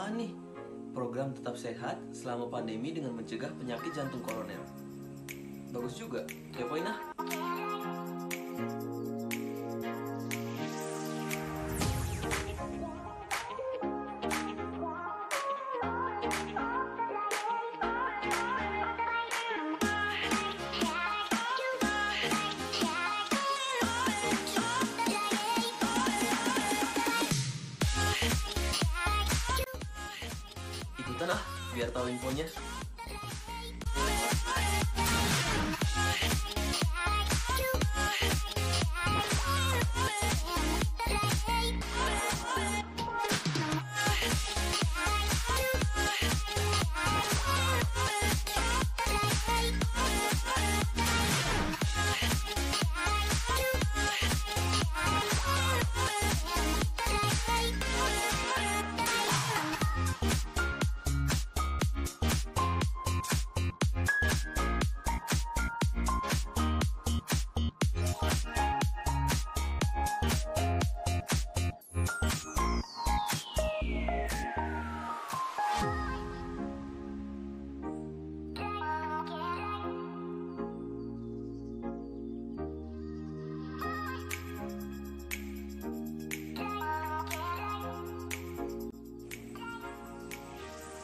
apaan nih? Program tetap sehat selama pandemi dengan mencegah penyakit jantung koroner. Bagus juga, kepoin ah. Ikutan ah, biar tahu infonya.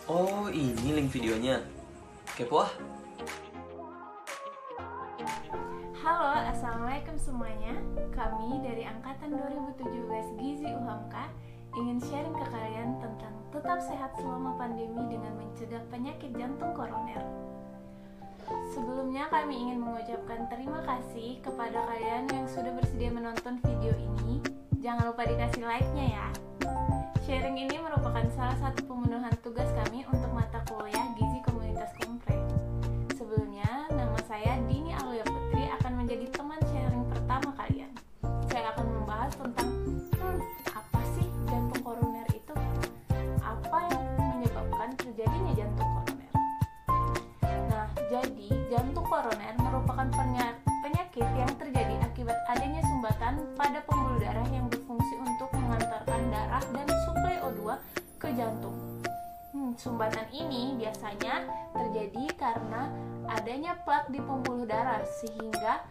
Oh, ini link videonya. Kepo ah. Halo, assalamualaikum semuanya. Kami dari angkatan 2017 Gizi UHAMKA ingin sharing ke kalian tentang tetap sehat selama pandemi dengan mencegah penyakit jantung koroner. Sebelumnya kami ingin mengucapkan terima kasih kepada kalian yang sudah bersedia menonton video ini. Jangan lupa dikasih like-nya ya. Sharing ini merupakan salah satu pemenuhan tugas kami untuk mata kuliah Gizi Komunitas Kompreh. Sebelumnya, nama saya Dini Aluya Putri akan menjadi teman sharing pertama kalian. Saya akan membahas tentang apa sih jantung koroner itu? Apa yang menyebabkan terjadinya jantung koroner? Nah, jadi jantung koroner merupakan penyakit yang terjadi akibat adanya sumbatan pada pembuluh darah yang berfungsi untuk mengantarkan darah dan suplai O2 ke jantung. Sumbatan ini biasanya terjadi karena adanya plak di pembuluh darah sehingga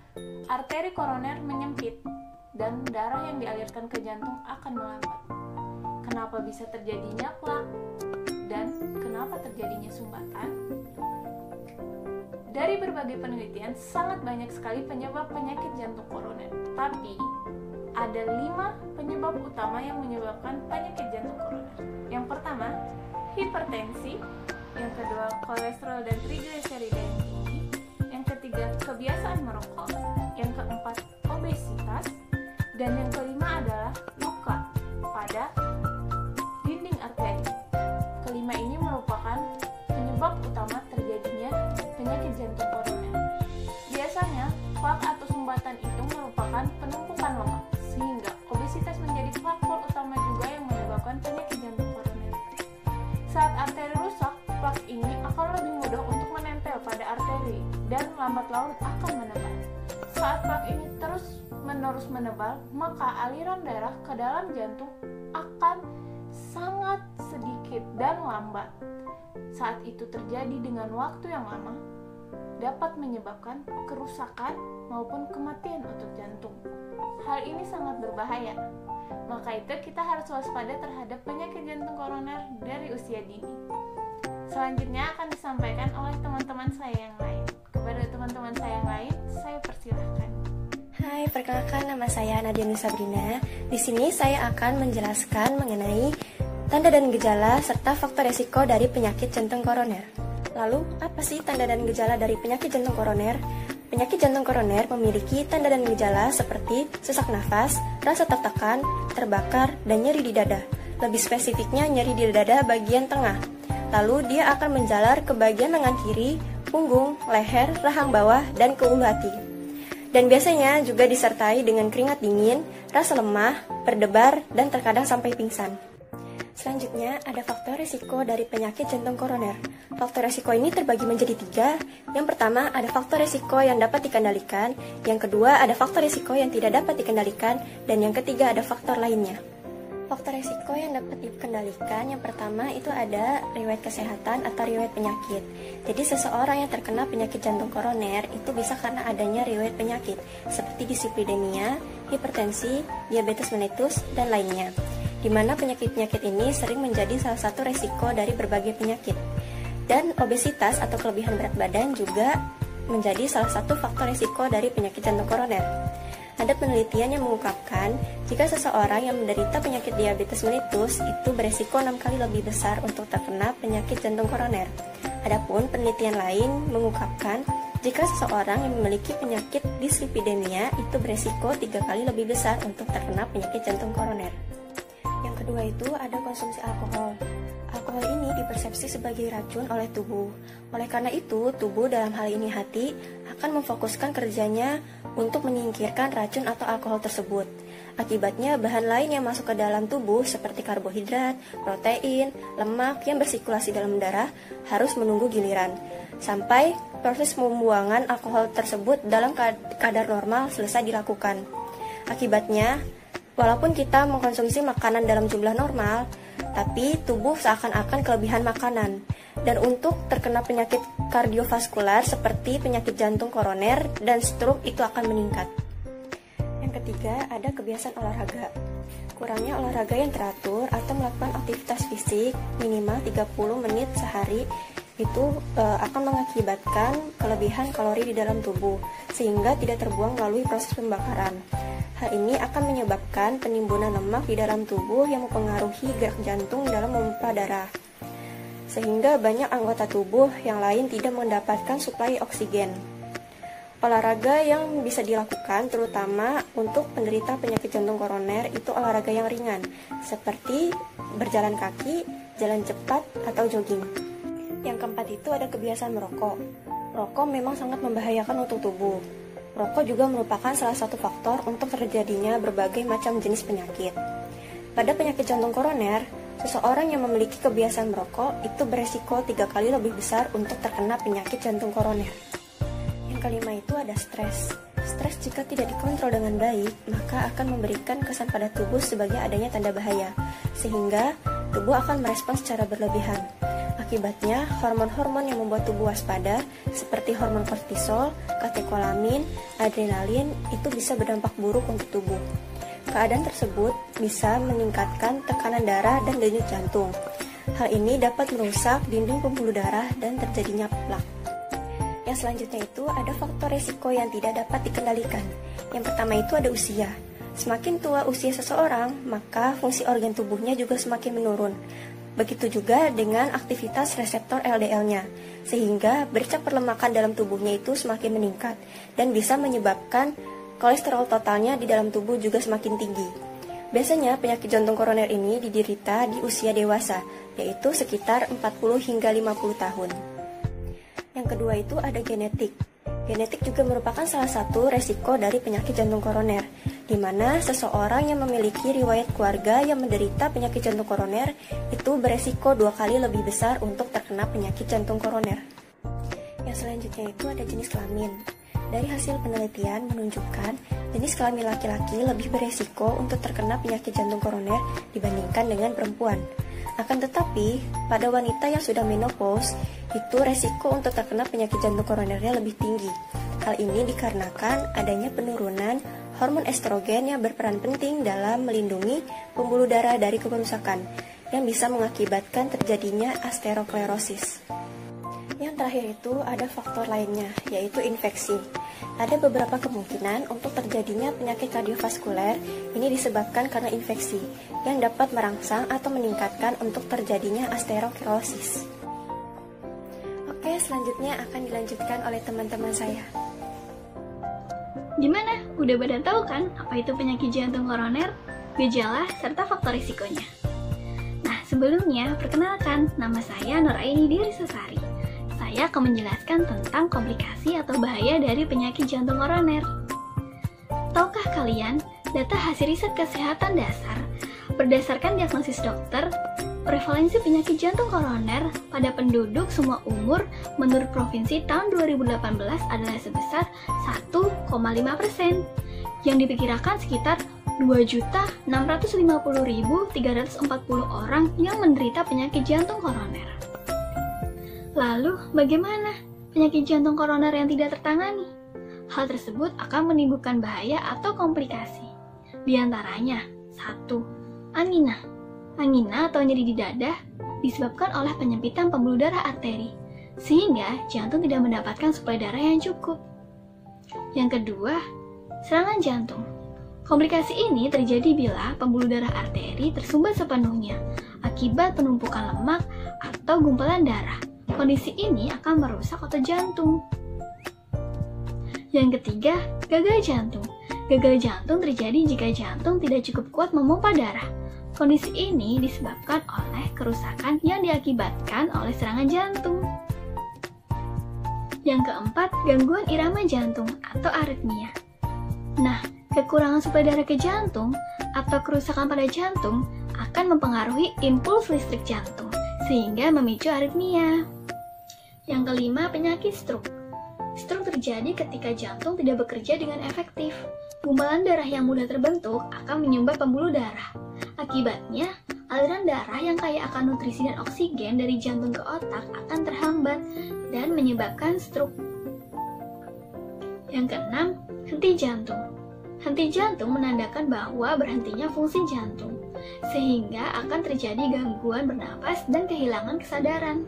arteri koroner menyempit dan darah yang dialirkan ke jantung akan melambat. Kenapa bisa terjadinya plak dan kenapa terjadinya sumbatan? Dari berbagai penelitian, sangat banyak sekali penyebab penyakit jantung koroner. Tapi, ada 5 penyebab utama yang menyebabkan penyakit jantung koroner. Yang pertama, hipertensi. Yang kedua, kolesterol dan trigliserida yang tinggi. Yang ketiga, kebiasaan merokok. Yang keempat, obesitas. Dan yang kelima adalah luka pada dinding arteri. Kelima ini merupakan penyebab utama terjadinya penyakit jantung koroner. Biasanya, plak atau sumbatan itu merupakan penumpukan lemak, sehingga obesitas menjadi faktor utama juga yang menyebabkan penyakit jantung koroner. Saat arteri rusak, plak ini akan lebih mudah untuk menempel pada arteri dan lambat laun akan menebal. Saat plak ini terus-menerus menebal, maka aliran darah ke dalam jantung akan sangat sedikit dan lambat. Saat itu terjadi dengan waktu yang lama, dapat menyebabkan kerusakan maupun kematian untuk jantung. Hal ini sangat berbahaya. Maka itu kita harus waspada terhadap penyakit jantung koroner dari usia dini. Selanjutnya akan disampaikan oleh teman-teman saya yang lain. Kepada teman-teman saya yang lain, saya persilahkan. Hai, perkenalkan nama saya Nadia Sabrina. Di sini saya akan menjelaskan mengenai tanda dan gejala serta faktor resiko dari penyakit jantung koroner. Lalu, apa sih tanda dan gejala dari penyakit jantung koroner? Penyakit jantung koroner memiliki tanda dan gejala seperti sesak nafas, rasa tertekan, terbakar, dan nyeri di dada. Lebih spesifiknya nyeri di dada bagian tengah. Lalu dia akan menjalar ke bagian lengan kiri, punggung, leher, rahang bawah, dan ke ulu hati. Dan biasanya juga disertai dengan keringat dingin, rasa lemah, berdebar, dan terkadang sampai pingsan. Selanjutnya, ada faktor risiko dari penyakit jantung koroner. Faktor risiko ini terbagi menjadi 3. Yang pertama, ada faktor risiko yang dapat dikendalikan. Yang kedua, ada faktor risiko yang tidak dapat dikendalikan. Dan yang ketiga, ada faktor lainnya. Faktor resiko yang dapat dikendalikan yang pertama itu ada riwayat kesehatan atau riwayat penyakit. Jadi seseorang yang terkena penyakit jantung koroner itu bisa karena adanya riwayat penyakit seperti dislipidemia, hipertensi, diabetes mellitus, dan lainnya. Di mana penyakit-penyakit ini sering menjadi salah satu resiko dari berbagai penyakit. Dan obesitas atau kelebihan berat badan juga menjadi salah satu faktor resiko dari penyakit jantung koroner. Ada penelitian yang mengungkapkan jika seseorang yang menderita penyakit diabetes mellitus itu beresiko 6 kali lebih besar untuk terkena penyakit jantung koroner. Adapun penelitian lain mengungkapkan jika seseorang yang memiliki penyakit dislipidemia itu beresiko 3 kali lebih besar untuk terkena penyakit jantung koroner. Yang kedua itu ada konsumsi alkohol. Alkohol ini dipersepsi sebagai racun oleh tubuh. Oleh karena itu, tubuh dalam hal ini hati akan memfokuskan kerjanya untuk menyingkirkan racun atau alkohol tersebut. Akibatnya, bahan lain yang masuk ke dalam tubuh seperti karbohidrat, protein, lemak yang bersirkulasi dalam darah harus menunggu giliran sampai proses pembuangan alkohol tersebut dalam kadar normal selesai dilakukan. Akibatnya, walaupun kita mengkonsumsi makanan dalam jumlah normal, tapi tubuh seakan-akan kelebihan makanan. Dan untuk terkena penyakit kardiovaskular seperti penyakit jantung koroner dan stroke itu akan meningkat. Yang ketiga, ada kebiasaan olahraga. Kurangnya olahraga yang teratur atau melakukan aktivitas fisik minimal 30 menit sehari itu akan mengakibatkan kelebihan kalori di dalam tubuh sehingga tidak terbuang melalui proses pembakaran. Hal ini akan menyebabkan penimbunan lemak di dalam tubuh yang mempengaruhi gerak jantung dalam memompa darah, sehingga banyak anggota tubuh yang lain tidak mendapatkan suplai oksigen. Olahraga yang bisa dilakukan terutama untuk penderita penyakit jantung koroner itu olahraga yang ringan, seperti berjalan kaki, jalan cepat, atau jogging. Yang keempat itu ada kebiasaan merokok. Rokok memang sangat membahayakan untuk tubuh. Rokok juga merupakan salah satu faktor untuk terjadinya berbagai macam jenis penyakit. Pada penyakit jantung koroner, seseorang yang memiliki kebiasaan merokok itu beresiko 3 kali lebih besar untuk terkena penyakit jantung koroner. Yang kelima itu ada stres. Stres jika tidak dikontrol dengan baik, maka akan memberikan kesan pada tubuh sebagai adanya tanda bahaya, sehingga tubuh akan merespons secara berlebihan. Akibatnya, hormon-hormon yang membuat tubuh waspada, seperti hormon kortisol, katekolamin, adrenalin, itu bisa berdampak buruk untuk tubuh. Keadaan tersebut bisa meningkatkan tekanan darah dan denyut jantung. Hal ini dapat merusak dinding pembuluh darah dan terjadinya plak. Yang selanjutnya itu ada faktor resiko yang tidak dapat dikendalikan. Yang pertama itu ada usia. Semakin tua usia seseorang, maka fungsi organ tubuhnya juga semakin menurun. Begitu juga dengan aktivitas reseptor LDL-nya, sehingga bercak perlemakan dalam tubuhnya itu semakin meningkat dan bisa menyebabkan kolesterol totalnya di dalam tubuh juga semakin tinggi. Biasanya penyakit jantung koroner ini diderita di usia dewasa, yaitu sekitar 40 hingga 50 tahun. Yang kedua itu ada genetik. Genetik juga merupakan salah satu resiko dari penyakit jantung koroner, di mana seseorang yang memiliki riwayat keluarga yang menderita penyakit jantung koroner itu beresiko 2 kali lebih besar untuk terkena penyakit jantung koroner. Yang selanjutnya itu ada jenis kelamin. Dari hasil penelitian menunjukkan jenis kelamin laki-laki lebih beresiko untuk terkena penyakit jantung koroner dibandingkan dengan perempuan. Akan tetapi, pada wanita yang sudah menopause, itu resiko untuk terkena penyakit jantung koronernya lebih tinggi. Hal ini dikarenakan adanya penurunan hormon estrogen yang berperan penting dalam melindungi pembuluh darah dari kerusakan, yang bisa mengakibatkan terjadinya ateroskllerosis. Yang terakhir itu ada faktor lainnya, yaitu infeksi. Ada beberapa kemungkinan untuk terjadinya penyakit kardiovaskuler ini disebabkan karena infeksi yang dapat merangsang atau meningkatkan untuk terjadinya ateroskllerosis. Oke, selanjutnya akan dilanjutkan oleh teman-teman saya. Gimana? Udah pada tahu kan apa itu penyakit jantung koroner, gejala, serta faktor risikonya? Nah, sebelumnya perkenalkan, nama saya Nuraini Dirisasari. Saya akan menjelaskan tentang komplikasi atau bahaya dari penyakit jantung koroner. Tahukah kalian, data hasil riset kesehatan dasar berdasarkan diagnosis dokter, prevalensi penyakit jantung koroner pada penduduk semua umur menurut provinsi tahun 2018 adalah sebesar 1,5%, yang diperkirakan sekitar 2.650.340 orang yang menderita penyakit jantung koroner. Lalu, bagaimana penyakit jantung koroner yang tidak tertangani? Hal tersebut akan menimbulkan bahaya atau komplikasi. Di antaranya, 1. Angina. Angina atau nyeri di dada disebabkan oleh penyempitan pembuluh darah arteri, sehingga jantung tidak mendapatkan suplai darah yang cukup. Yang kedua, serangan jantung. Komplikasi ini terjadi bila pembuluh darah arteri tersumbat sepenuhnya akibat penumpukan lemak atau gumpalan darah. Kondisi ini akan merusak otot jantung. Yang ketiga, gagal jantung. Gagal jantung terjadi jika jantung tidak cukup kuat memompa darah. Kondisi ini disebabkan oleh kerusakan yang diakibatkan oleh serangan jantung. Yang keempat, gangguan irama jantung atau aritmia. Nah, kekurangan suplai darah ke jantung atau kerusakan pada jantung akan mempengaruhi impuls listrik jantung, sehingga memicu aritmia. Yang kelima, penyakit stroke. Stroke terjadi ketika jantung tidak bekerja dengan efektif. Gumpalan darah yang mudah terbentuk akan menyumbat pembuluh darah. Akibatnya, aliran darah yang kaya akan nutrisi dan oksigen dari jantung ke otak akan terhambat dan menyebabkan stroke. Yang keenam, henti jantung. Henti jantung menandakan bahwa berhentinya fungsi jantung, sehingga akan terjadi gangguan bernapas dan kehilangan kesadaran.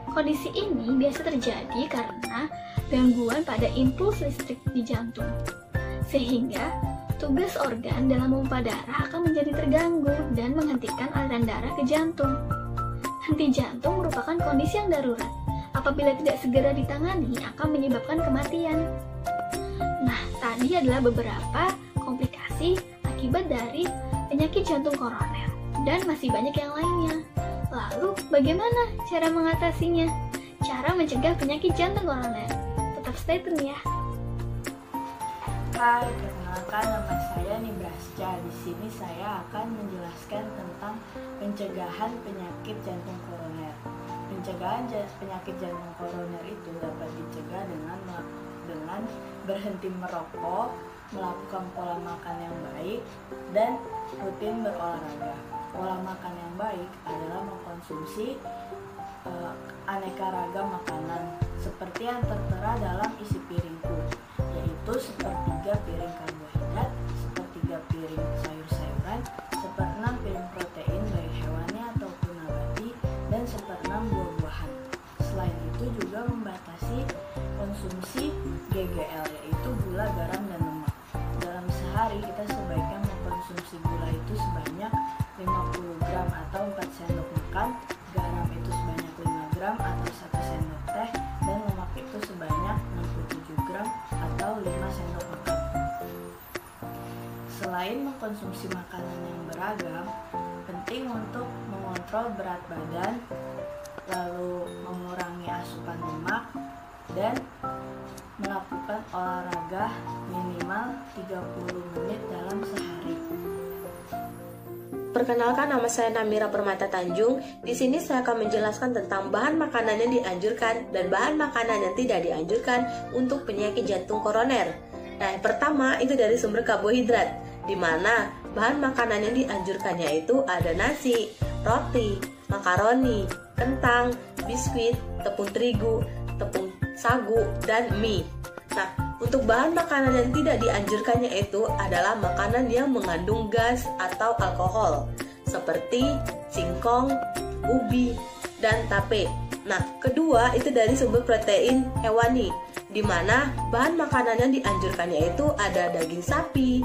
Kondisi ini biasa terjadi karena gangguan pada impuls listrik di jantung, sehingga tugas organ dalam memompa darah akan menjadi terganggu dan menghentikan aliran darah ke jantung. Henti jantung merupakan kondisi yang darurat. Apabila tidak segera ditangani, akan menyebabkan kematian. Nah, tadi adalah beberapa komplikasi akibat dari penyakit jantung koroner, dan masih banyak yang lainnya. Lalu, bagaimana cara mengatasinya? Cara mencegah penyakit jantung koroner? Tetap stay tune ya. Hai, perkenalkan nama saya Nibrasca. Di sini saya akan menjelaskan tentang pencegahan penyakit jantung koroner. Pencegahan penyakit jantung koroner itu dapat dicegah dengan berhenti merokok, melakukan pola makan yang baik, dan rutin berolahraga. Pola makan yang baik adalah mengkonsumsi aneka ragam makanan seperti yang tertera dalam isi piringku, yaitu sepertiga piring karbohidrat, sepertiga piring sayur-sayuran, 1/6 piring protein baik hewani ataupun nabati, dan 1/6 buah-buahan. Selain itu juga membatasi konsumsi GGL, yaitu gula, garam, dan lemak. Dalam sehari kita sebaiknya mengkonsumsi gula itu sebanyak 50 gram atau 4 sendok makan, garam itu sebanyak 5 gram atau 1 sendok teh, dan lemak itu sebanyak 67 gram atau 5 sendok makan. Selain mengkonsumsi makanan yang beragam, penting untuk mengontrol berat badan, lalu mengurangi asupan lemak, dan melakukan olahraga minimal 30 menit dalam sehari. Perkenalkan, nama saya Namira Permata Tanjung. Di sini saya akan menjelaskan tentang bahan makanan yang dianjurkan dan bahan makanan yang tidak dianjurkan untuk penyakit jantung koroner. Nah, yang pertama itu dari sumber karbohidrat, di mana bahan makanan yang dianjurkannya itu ada nasi, roti, makaroni, kentang, biskuit, tepung terigu, tepung sagu, dan mie. Nah, untuk bahan makanan yang tidak dianjurkannya itu adalah makanan yang mengandung gas atau alkohol, seperti singkong, ubi, dan tape. Nah, kedua itu dari sumber protein hewani, di mana bahan makanan yang dianjurkannya itu ada daging sapi,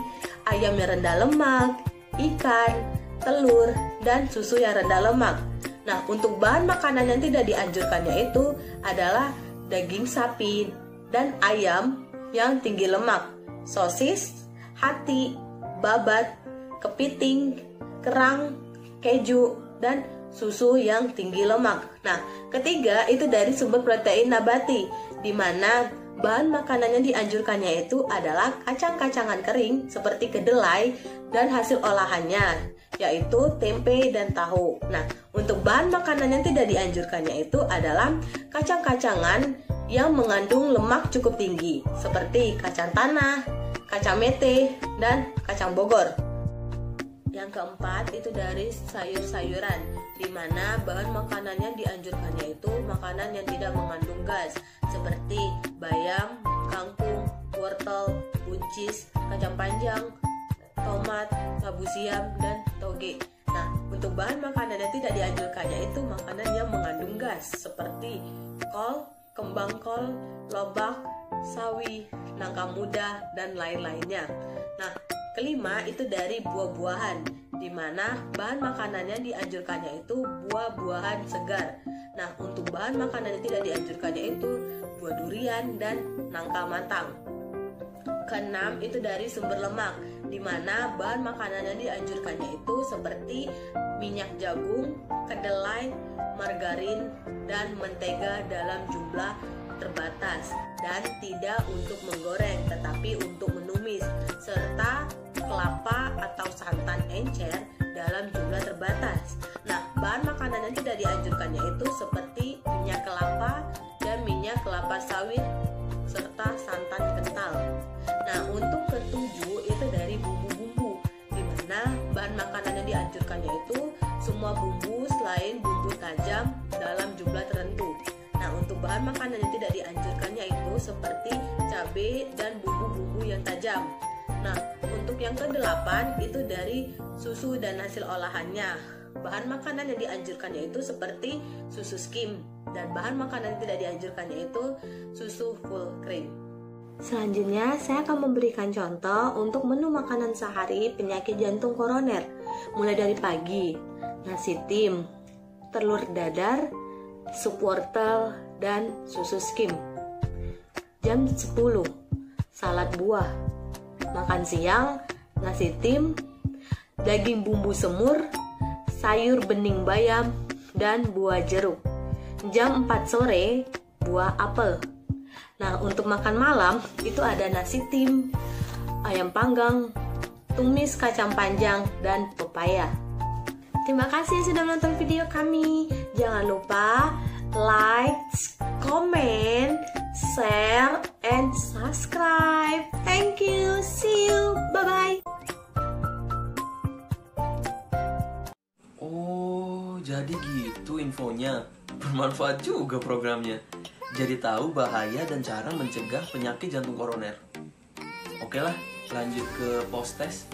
ayam yang rendah lemak, ikan, telur, dan susu yang rendah lemak. Nah, untuk bahan makanan yang tidak dianjurkannya itu adalah daging sapi dan ayam yang tinggi lemak, sosis, hati, babat, kepiting, kerang, keju, dan susu yang tinggi lemak. Nah, ketiga itu dari sumber protein nabati, di mana bahan makanan yang dianjurkannya itu adalah kacang-kacangan kering seperti kedelai dan hasil olahannya, yaitu tempe dan tahu. Nah, untuk bahan makanan yang tidak dianjurkannya itu adalah kacang-kacangan yang mengandung lemak cukup tinggi, seperti kacang tanah, kacang mete, dan kacang Bogor. Yang keempat itu dari sayur-sayuran, di mana bahan makanan yang dianjurkannya itu makanan yang tidak mengandung gas, seperti bayam, kangkung, wortel, buncis, kacang panjang, tomat, labu siam, dan toge. Nah, untuk bahan makanan yang tidak dianjurkannya itu makanan yang mengandung gas, seperti kol, kembang kol, lobak, sawi, nangka muda, dan lain-lainnya. Nah, kelima itu dari buah-buahan, di mana bahan makanan yang dianjurkannya itu buah-buahan segar. Nah, untuk bahan makanan yang tidak dianjurkannya itu buah durian dan nangka matang. Keenam itu dari sumber lemak, di mana bahan makanan yang dianjurkannya itu seperti minyak jagung, kedelai, margarin, dan mentega dalam jumlah terbatas dan tidak untuk menggoreng tetapi untuk menumis, serta kelapa atau santan encer dalam jumlah terbatas. Nah, bahan makanan yang tidak dianjurkannya itu seperti minyak kelapa dan minyak kelapa sawit serta santan kental. Nah, untuk ketujuh itu dari bumbu-bumbu, di mana bahan makanan yang dianjurkannya itu semua bumbu selain bumbu tajam dalam jumlah tertentu. Nah, untuk bahan makanan yang tidak dianjurkannya itu seperti cabai dan bumbu-bumbu yang tajam. Nah, untuk yang ke-8 itu dari susu dan hasil olahannya. Bahan makanan yang dianjurkannya itu seperti susu skim, dan bahan makanan yang tidak dianjurkannya itu susu full cream. Selanjutnya, saya akan memberikan contoh untuk menu makanan sehari penyakit jantung koroner. Mulai dari pagi, nasi tim, telur dadar, sup wortel, dan susu skim. Jam 10, salad buah. Makan siang, nasi tim, daging bumbu semur, sayur bening bayam, dan buah jeruk. Jam 4 sore, buah apel. Nah, untuk makan malam itu ada nasi tim, ayam panggang, tumis kacang panjang, dan pepaya. Terima kasih sudah menonton video kami. Jangan lupa like, comment, share, and subscribe. Thank you. See you. Bye-bye. Oh, jadi gitu infonya. Bermanfaat juga programnya. Jadi tahu bahaya dan cara mencegah penyakit jantung koroner. Oke lah, lanjut ke post test.